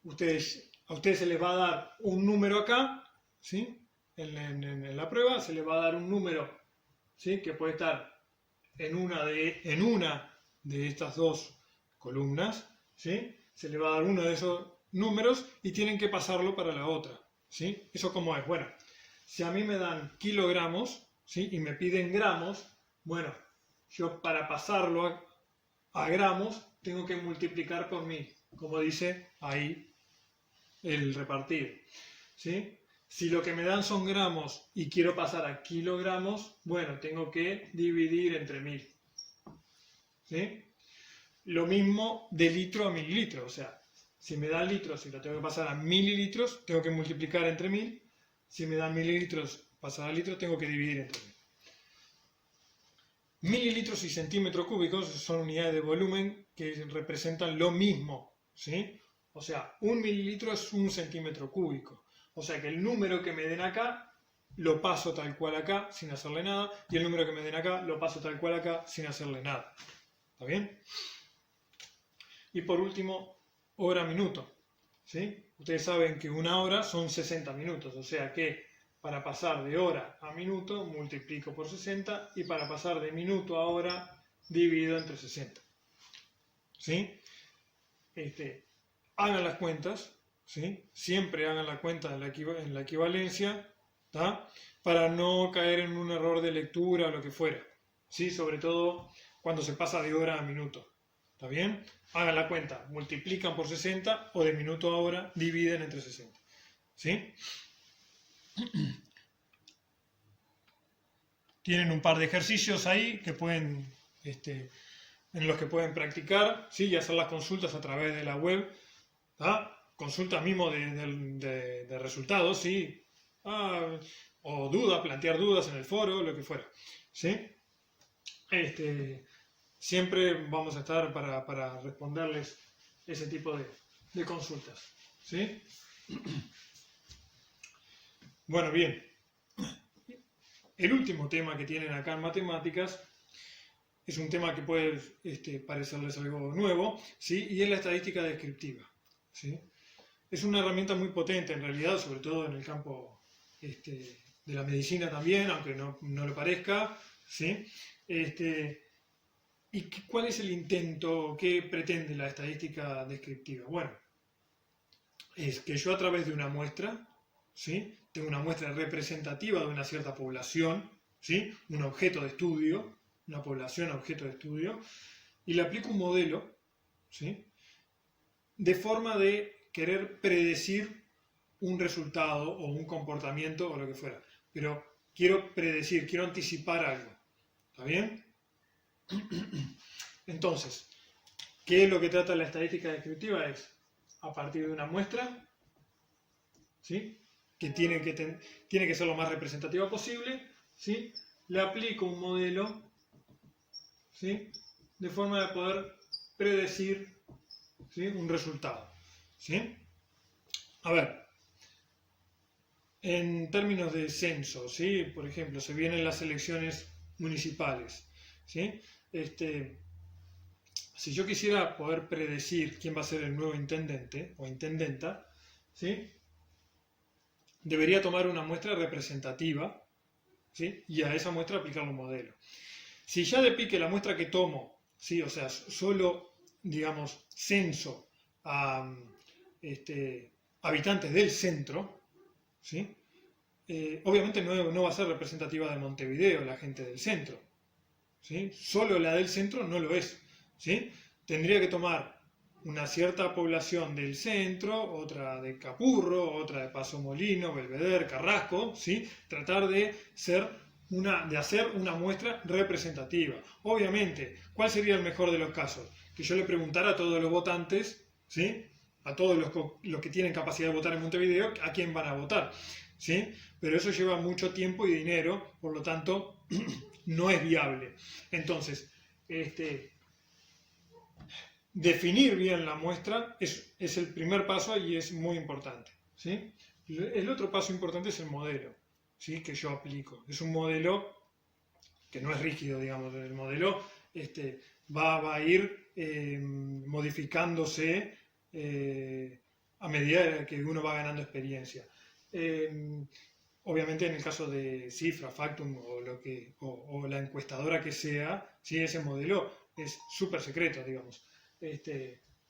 a ustedes se les va a dar un número acá, ¿sí? En la prueba se les va a dar un número, ¿sí? Que puede estar en una de estas dos columnas, ¿sí? Se les va a dar uno de esos números y tienen que pasarlo para la otra, ¿sí? ¿Eso cómo es? Bueno, si a mí me dan kilogramos, ¿sí? Y me piden gramos, bueno, yo para pasarlo a gramos tengo que multiplicar por 1000, como dice ahí el repartido, ¿sí? Si lo que me dan son gramos y quiero pasar a kilogramos, bueno, tengo que dividir entre 1000, ¿sí? Lo mismo de litro a mililitro, o sea, si me dan litros y lo tengo que pasar a mililitros, tengo que multiplicar entre 1000. Si me dan mililitros, pasar a litros, tengo que dividir entre 1000. Mililitros y centímetros cúbicos son unidades de volumen que representan lo mismo, ¿sí? O sea, un mililitro es un centímetro cúbico. O sea que el número que me den acá, lo paso tal cual acá sin hacerle nada, y el número que me den acá, lo paso tal cual acá sin hacerle nada. ¿Está bien? Y por último, hora-minuto, ¿sí? Ustedes saben que una hora son 60 minutos, o sea que para pasar de hora a minuto multiplico por 60 y para pasar de minuto a hora divido entre 60. ¿Sí? Hagan las cuentas, ¿sí? Siempre hagan la cuenta en la equivalencia, ¿tá? Para no caer en un error de lectura o lo que fuera, ¿sí? Sobre todo cuando se pasa de hora a minuto. ¿Está bien? Hagan la cuenta, multiplican por 60 o de minuto a hora dividen entre 60. ¿Sí? Tienen un par de ejercicios ahí que pueden, en los que pueden practicar, ¿sí? Y hacer las consultas a través de la web, ¿tá? Consultas mismo de resultados, ¿sí? O dudas, plantear dudas en el foro, lo que fuera, ¿sí? Siempre vamos a estar para responderles ese tipo de consultas, ¿sí? Bueno, bien. El último tema que tienen acá en matemáticas es un tema que puede parecerles algo nuevo, ¿sí? Y es la estadística descriptiva, ¿sí? Es una herramienta muy potente en realidad, sobre todo en el campo de la medicina también, aunque no lo parezca, ¿sí? ¿Y cuál es el intento? ¿Qué pretende la estadística descriptiva? Bueno, es que yo a través de una muestra, ¿sí? Tengo una muestra representativa de una cierta población, ¿sí? Un objeto de estudio, una población objeto de estudio, y le aplico un modelo, ¿sí? De forma de querer predecir un resultado o un comportamiento o lo que fuera. Pero quiero predecir, quiero anticipar algo. ¿Está bien? Entonces, ¿qué es lo que trata la estadística descriptiva? Es, a partir de una muestra, ¿sí? Que tiene que ser lo más representativa posible, ¿sí? Le aplico un modelo, ¿sí? De forma de poder predecir, ¿sí? Un resultado, ¿sí? A ver, en términos de censo, ¿sí? Por ejemplo, se vienen las elecciones municipales, ¿sí? Si yo quisiera poder predecir quién va a ser el nuevo intendente o intendenta, ¿sí? Debería tomar una muestra representativa, ¿sí? Y a esa muestra aplicarle un modelo. Si ya de pique la muestra que tomo, ¿sí? O sea, solo, digamos, censo a habitantes del centro, ¿sí? Obviamente no va a ser representativa de Montevideo la gente del centro, ¿sí? Solo la del centro no lo es, ¿sí? Tendría que tomar una cierta población del centro, otra de Capurro, otra de Paso Molino, Belvedere, Carrasco, ¿sí? Tratar de hacer una muestra representativa. Obviamente, ¿cuál sería el mejor de los casos? Que yo le preguntara a todos los votantes, ¿sí? A todos los que tienen capacidad de votar en Montevideo, a quién van a votar, ¿sí? Pero eso lleva mucho tiempo y dinero, por lo tanto, no es viable. Entonces, definir bien la muestra es el primer paso y es muy importante, ¿sí? El otro paso importante es el modelo, ¿sí? Que yo aplico. Es un modelo que no es rígido, digamos. El modelo va a ir modificándose a medida que uno va ganando experiencia. Obviamente en el caso de Cifra, Factum o la encuestadora que sea, ¿sí? Ese modelo es súper secreto, digamos. O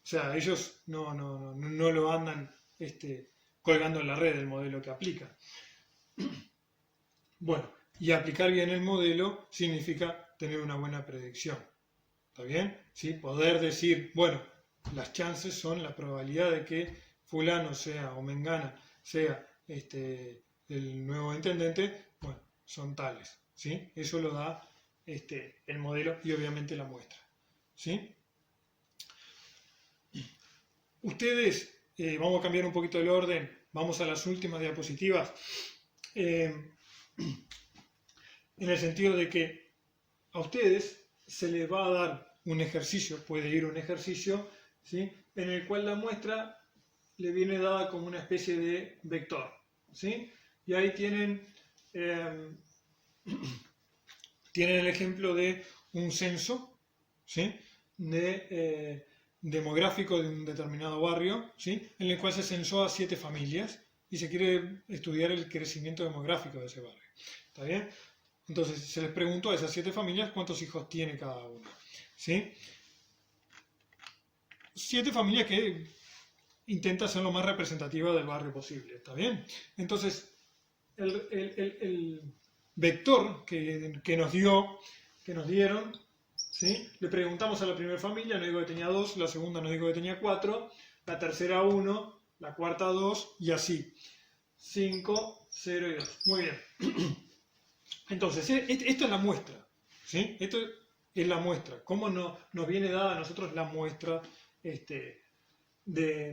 sea, ellos no lo andan colgando en la red el modelo que aplican. Bueno, y aplicar bien el modelo significa tener una buena predicción. ¿Está bien? ¿Sí? Poder decir, bueno, las chances son la probabilidad de que fulano sea o mengana sea el nuevo intendente, bueno, son tales. ¿Sí? Eso lo da el modelo y obviamente la muestra. ¿Sí? Ustedes, vamos a cambiar un poquito el orden, vamos a las últimas diapositivas, en el sentido de que a ustedes se les va a dar un ejercicio, puede ir un ejercicio, ¿sí? En el cual la muestra le viene dada como una especie de vector, ¿sí? Y ahí tienen el ejemplo de un censo, ¿sí? Demográfico de un determinado barrio, ¿sí? En el cual se censó a 7 familias y se quiere estudiar el crecimiento demográfico de ese barrio. ¿Está bien? Entonces se les preguntó a esas 7 familias cuántos hijos tiene cada una. ¿Sí? 7 familias que intenta ser lo más representativa del barrio posible. ¿Está bien? Entonces, el vector que nos dieron, ¿sí? Le preguntamos a la primera familia, nos dijo que tenía 2, la segunda nos dijo que tenía 4, la tercera 1, la cuarta 2 y así. 5, 0 y 2. Muy bien. Entonces, esta es la muestra, ¿sí? Esto es la muestra. ¿Cómo nos viene dada a nosotros la muestra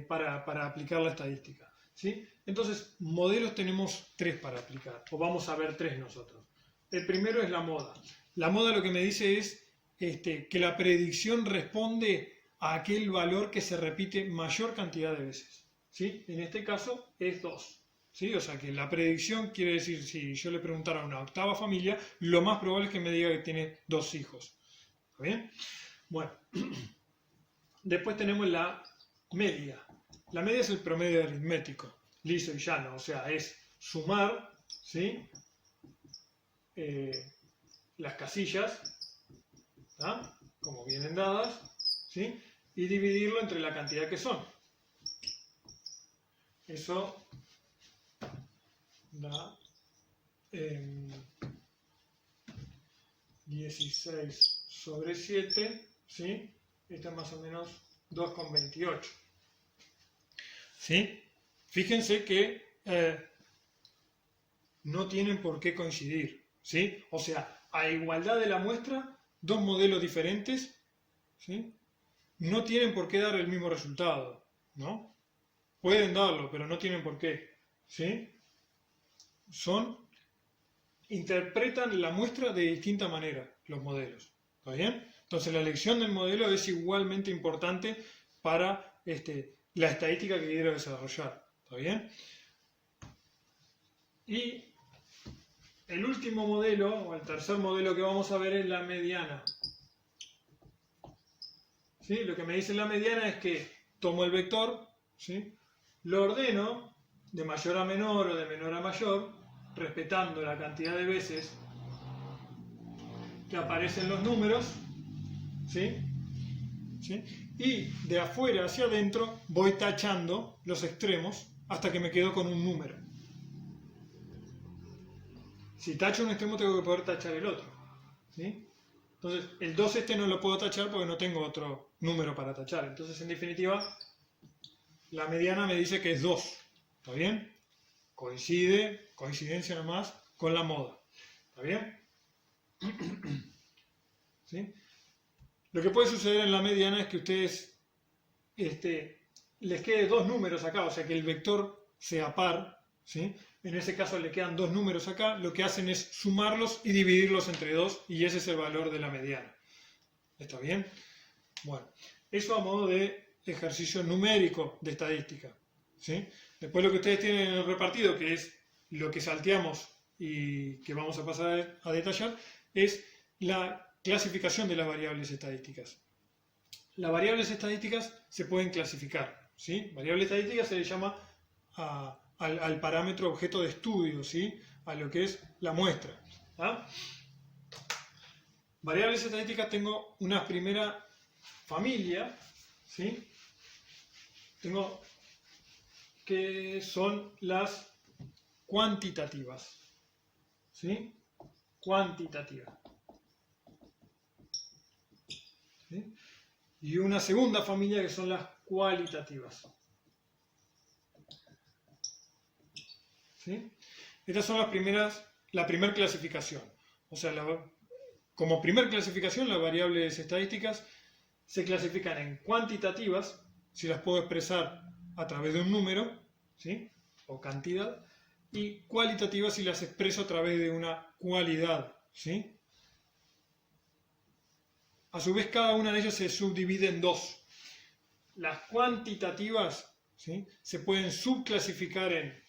para aplicar la estadística? ¿Sí? Entonces, modelos tenemos 3 para aplicar, o vamos a ver 3 nosotros. El primero es la moda. La moda lo que me dice es que la predicción responde a aquel valor que se repite mayor cantidad de veces. ¿Sí? En este caso es 2. ¿Sí? O sea que la predicción quiere decir, si yo le preguntara a una octava familia, lo más probable es que me diga que tiene 2 hijos. ¿Está bien? Bueno, después tenemos la media. La media es el promedio aritmético, liso y llano, o sea, es sumar, ¿sí? Las casillas, ¿ah? Como vienen dadas, ¿sí? Y dividirlo entre la cantidad que son. Eso da 16 sobre 7, ¿sí? Esto es más o menos 2,28. ¿Sí? Fíjense que no tienen por qué coincidir, ¿sí? O sea, a igualdad de la muestra, 2 modelos diferentes, ¿sí? No tienen por qué dar el mismo resultado, ¿no? Pueden darlo, pero no tienen por qué, ¿sí? Interpretan la muestra de distinta manera, los modelos, ¿está bien? Entonces la elección del modelo es igualmente importante para la estadística que quiero desarrollar, ¿está bien? Y el último modelo, o el tercer modelo que vamos a ver es la mediana. ¿Sí? Lo que me dice la mediana es que tomo el vector, ¿sí? Lo ordeno de mayor a menor o de menor a mayor, respetando la cantidad de veces que aparecen los números, ¿sí? ¿Sí? Y de afuera hacia adentro voy tachando los extremos hasta que me quedo con un número. Si tacho un extremo tengo que poder tachar el otro, ¿sí? Entonces el 2 no lo puedo tachar porque no tengo otro número para tachar. Entonces en definitiva la mediana me dice que es 2, ¿está bien? Coincidencia nomás con la moda, ¿está bien? ¿Sí? Lo que puede suceder en la mediana es que ustedes les quede 2 números acá, o sea que el vector sea par, ¿sí? En ese caso le quedan dos números acá, lo que hacen es sumarlos y dividirlos entre 2 y ese es el valor de la mediana. ¿Está bien? Bueno, eso a modo de ejercicio numérico de estadística, ¿sí? Después lo que ustedes tienen en el repartido, que es lo que salteamos y que vamos a pasar a detallar, es la clasificación de las variables estadísticas. Las variables estadísticas se pueden clasificar, ¿sí? Variable estadística se le llama al parámetro objeto de estudio, ¿sí? A lo que es la muestra. ¿Ah? Variables estadísticas tengo una primera familia, ¿sí? Tengo que son las cuantitativas, ¿sí? Cuantitativas. ¿Sí? Y una segunda familia que son las cualitativas. ¿Sí? Estas son la primera clasificación. O sea, como primer clasificación, las variables estadísticas se clasifican en cuantitativas, si las puedo expresar a través de un número, ¿sí? O cantidad, y cualitativas si las expreso a través de una cualidad, ¿sí? A su vez, cada una de ellas se subdivide en dos. Las cuantitativas, ¿sí? Se pueden subclasificar en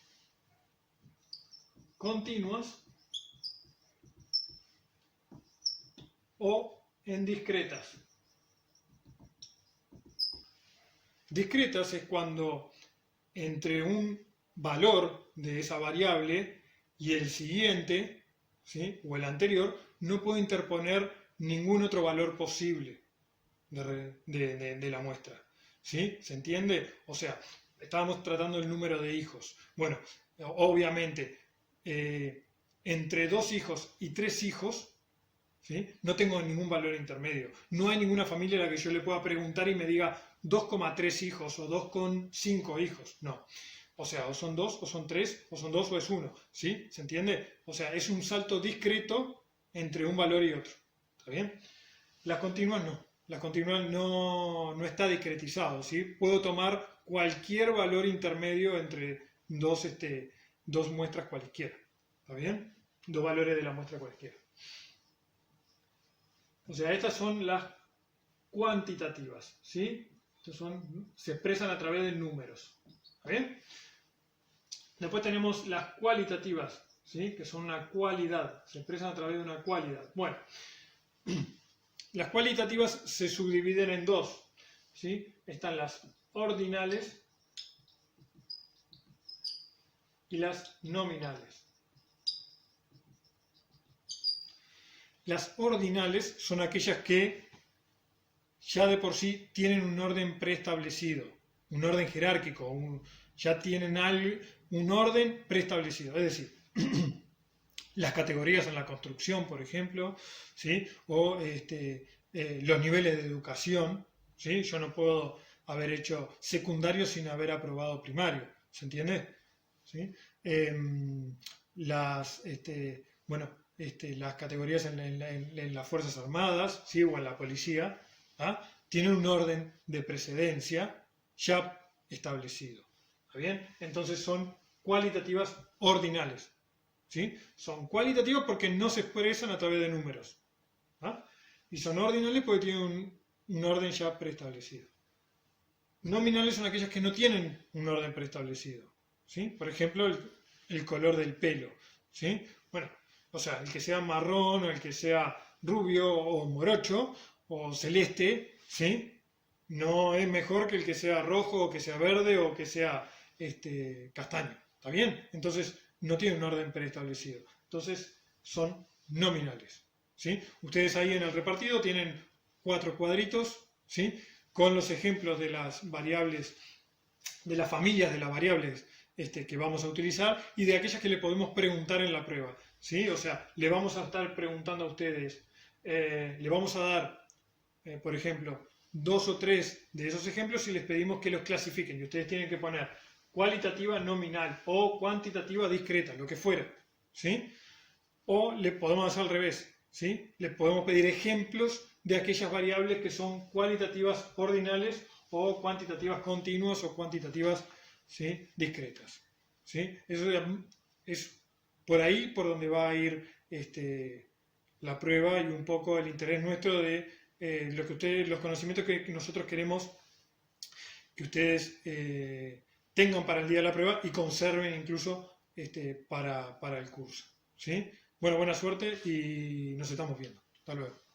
continuas o en discretas. Discretas es cuando entre un valor de esa variable y el siguiente, ¿sí? O el anterior, no puedo interponer ningún otro valor posible de la muestra. ¿Sí? ¿Se entiende? O sea, estábamos tratando el número de hijos. Bueno, obviamente, entre 2 hijos y 3 hijos, ¿sí? No tengo ningún valor intermedio. No hay ninguna familia a la que yo le pueda preguntar y me diga 2,3 hijos o 2,5 hijos. No. O sea, o son 2, o son 3, o son 2 o es 1. ¿Sí? ¿Se entiende? O sea, es un salto discreto entre un valor y otro. ¿Está bien? Las continuas no. Las continuas no está discretizado, ¿sí? Puedo tomar cualquier valor intermedio entre dos muestras cualquiera. ¿Está bien? Dos valores de la muestra cualquiera. O sea, estas son las cuantitativas, ¿sí? Se expresan a través de números. ¿Está bien? Después tenemos las cualitativas, ¿sí? Que son una cualidad. Se expresan a través de una cualidad. Bueno. Las cualitativas se subdividen en dos, ¿sí? Están las ordinales y las nominales. Las ordinales son aquellas que ya de por sí tienen un orden preestablecido, un orden jerárquico, ya tienen un orden preestablecido. Es decir, las categorías en la construcción, por ejemplo, ¿sí? O los niveles de educación, ¿sí? Yo no puedo haber hecho secundario sin haber aprobado primario, ¿se entiende? ¿Sí? Las categorías en las Fuerzas Armadas, ¿sí? O en la policía, ¿ah? Tienen un orden de precedencia ya establecido. ¿Está bien? Entonces son cualitativas ordinales. ¿Sí? Son cualitativas porque no se expresan a través de números. ¿Ah? Y son ordinales porque tienen un orden ya preestablecido. Nominales son aquellas que no tienen un orden preestablecido. ¿Sí? Por ejemplo, el color del pelo. ¿Sí? Bueno, o sea, el que sea marrón o el que sea rubio o morocho o celeste, ¿sí? No es mejor que el que sea rojo o que sea verde o que sea castaño. ¿Está bien? Entonces, no tiene un orden preestablecido. Entonces, son nominales. ¿Sí? Ustedes ahí en el repartido tienen 4 cuadritos, ¿sí? Con los ejemplos de las variables, de las familias de las variables que vamos a utilizar y de aquellas que le podemos preguntar en la prueba. ¿Sí? O sea, le vamos a estar preguntando a ustedes, le vamos a dar, por ejemplo, 2 o 3 de esos ejemplos y les pedimos que los clasifiquen. Y ustedes tienen que poner cualitativa nominal o cuantitativa discreta, lo que fuera, ¿sí? O le podemos hacer al revés, ¿sí? Le podemos pedir ejemplos de aquellas variables que son cualitativas ordinales o cuantitativas continuas o cuantitativas, ¿sí? Discretas, ¿sí? Eso es por ahí por donde va a ir la prueba y un poco el interés nuestro de lo que ustedes, los conocimientos que nosotros queremos que ustedes tengan para el día de la prueba y conserven incluso para el curso. ¿Sí? Bueno, buena suerte y nos estamos viendo. Hasta luego.